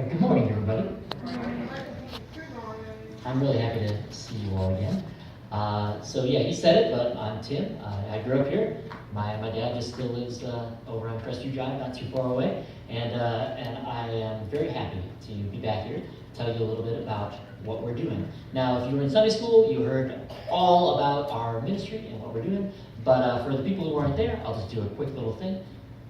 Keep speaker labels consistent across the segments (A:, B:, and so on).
A: Good morning, everybody. I'm really happy to see you all again. So yeah, he said it, but I'm Tim. I grew up here. My dad just still lives over on Crestview Drive, not too far away, and I am very happy to be back here to tell you a little bit about what we're doing. Now, if you were in Sunday school, you heard all about our ministry and what we're doing, but for the people who weren't there, I'll just do a quick little thing.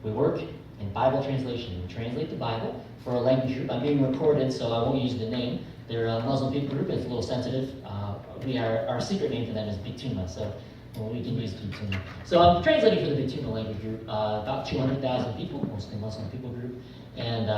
A: We work in Bible translation. We translate the Bible for a language group. I'm being recorded, so I won't use the name. They're a Muslim people group. It's a little sensitive. Our secret name for them is Big Tuma, so we can use Big Tuma. So I'm translating for the Big Tuma language group, about 200,000 people, mostly Muslim people group. And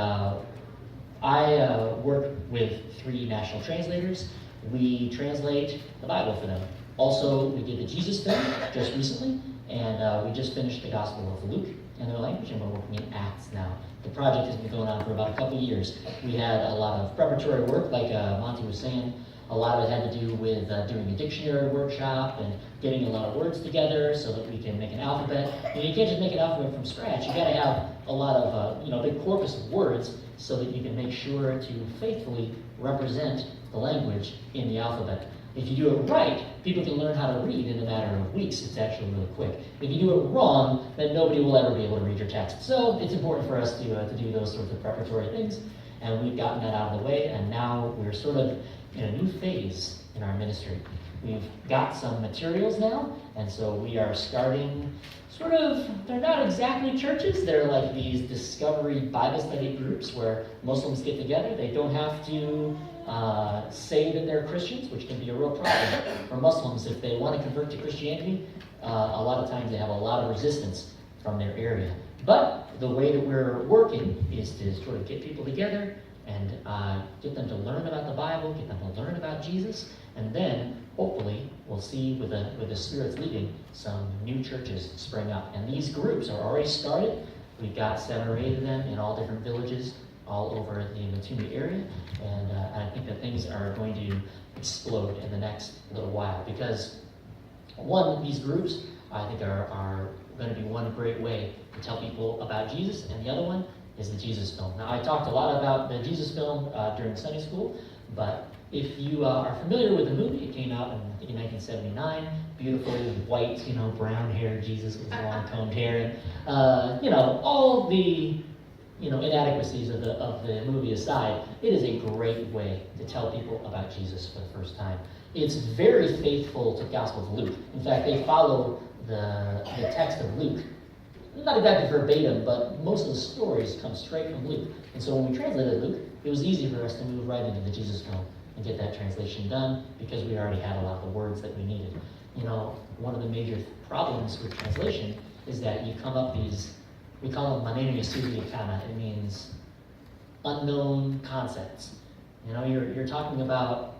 A: I work with 3 national translators. We translate the Bible for them. Also, we did the Jesus film just recently, and we just finished the Gospel of Luke in their language, and we're working in Acts now. The project has been going on for about a couple years. We had a lot of preparatory work, like Monty was saying. A lot of it had to do with doing a dictionary workshop and getting a lot of words together so that we can make an alphabet. And you can't just make an alphabet from scratch. You got to have a lot of, a big corpus of words so that you can make sure to faithfully represent the language in the alphabet. If you do it right, people can learn how to read in a matter of weeks. It's actually really quick. If you do it wrong, then nobody will ever be able to read your text. So it's important for us to do those sorts of preparatory things, and we've gotten that out of the way, and now we're sort of in a new phase in our ministry. We've got some materials now, and so we are starting they're not exactly churches, they're like these discovery Bible study groups where Muslims get together. They don't have to say that they're Christians, which can be a real problem for Muslims. If they want to convert to Christianity, a lot of times they have a lot of resistance from their area. But the way that we're working is to sort of get people together and get them to learn about the Bible, get them to learn about Jesus, and then hopefully we'll see with the Spirit's leading some new churches spring up. And these groups are already started. We've got 7 or 8 of them in all different villages all over the Matumi area, and I think that things are going to explode in the next little while, because one, these groups I think are going to be one great way to tell people about Jesus, and the other one is the Jesus film. Now, I talked a lot about the Jesus film during Sunday school, but if you are familiar with the movie, it came out in 1979, beautiful white, brown-haired Jesus with long-combed hair, and all the inadequacies of the movie aside, it is a great way to tell people about Jesus for the first time. It's very faithful to the Gospel of Luke. In fact, they follow the text of Luke. Not exactly verbatim, but most of the stories come straight from Luke. And so when we translated Luke, it was easy for us to move right into the Jesus film and get that translation done because we already had a lot of the words that we needed. One of the major problems with translation is that you come up we call them maneno yasudiyakana. It means unknown concepts. You're talking about,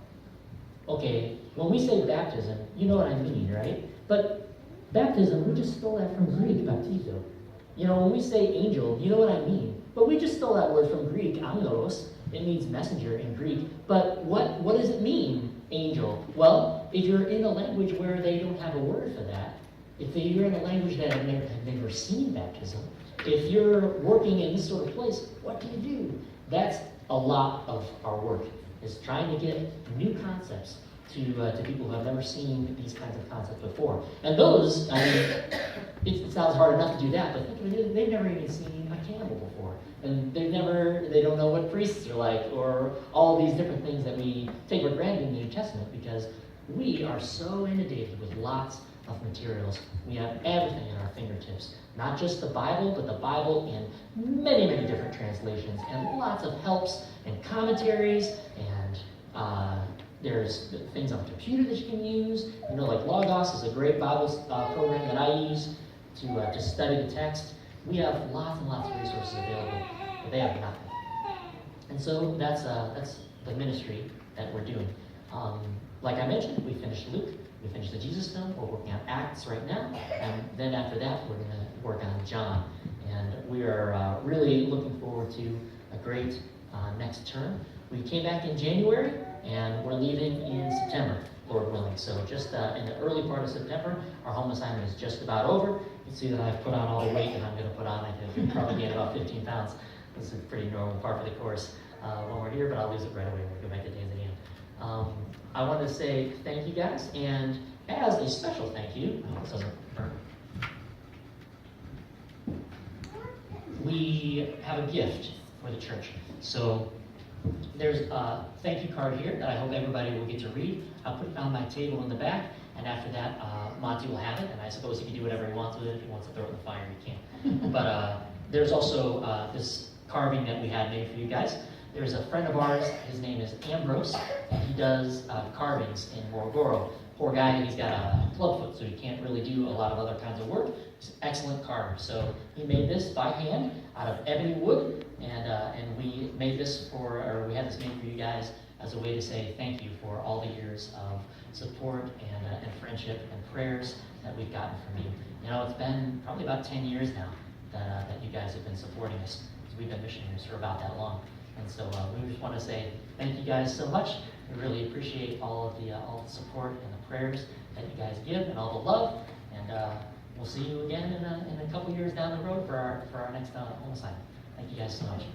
A: okay, when we say baptism, you know what I mean, right? But baptism, we just stole that from Greek, baptizo. When we say angel, you know what I mean. But we just stole that word from Greek, angelos. It means messenger in Greek. But what does it mean, angel? Well, if you're in a language where they don't have a word for that, if you're in a language that have never seen baptism, if you're working in this sort of place, what do you do? That's a lot of our work, is trying to get new concepts to people who have never seen these kinds of concepts before. And those, it sounds hard enough to do that, but think of it, they've never even seen a cannibal before. And they don't know what priests are like, or all these different things that we take for granted in the New Testament, because we are so inundated with lots of materials. We have everything at our fingertips. Not just the Bible, but the Bible in many, many different translations, and lots of helps and commentaries, and there's things on the computer that you can use. Like Logos is a great Bible program that I use to study the text. We have lots and lots of resources available, but they have nothing. And so that's the ministry that we're doing. Like I mentioned, we finished Luke. We finished the Jesus film. We're working on Acts right now. And then after that, we're going to work on John. And we are really looking forward to a great next term. We came back in January, and we're leaving in September, Lord willing. So just in the early part of September, our home assignment is just about over. You can see that I've put on all the weight that I'm going to put on. I could probably gain about 15 pounds This is a pretty normal part for the course when we're here, but I'll lose it right away when we go back to Tanzania. I want to say thank you guys, and as a special thank you, I hope this doesn't burn. We have a gift for the church. So there's a thank you card here that I hope everybody will get to read. I'll put it on my table in the back, and after that, Monty will have it, and I suppose he can do whatever he wants with it. If he wants to throw it in the fire, he can. But there's also this carving that we had made for you guys. There's a friend of ours, his name is Ambrose, and he does carvings in Morogoro. Poor guy, he's got a clubfoot, so he can't really do a lot of other kinds of work. He's an excellent carver. So he made this by hand out of ebony wood, and we made this we had this made for you guys as a way to say thank you for all the years of support and friendship and prayers that we've gotten from you. You know, it's been probably about 10 years now that you guys have been supporting us, because we've been missionaries for about that long. And so we just want to say thank you guys so much. We really appreciate all of the support and the prayers that you guys give, and all the love. And we'll see you again in a couple years down the road for our next home assignment. Thank you guys so much.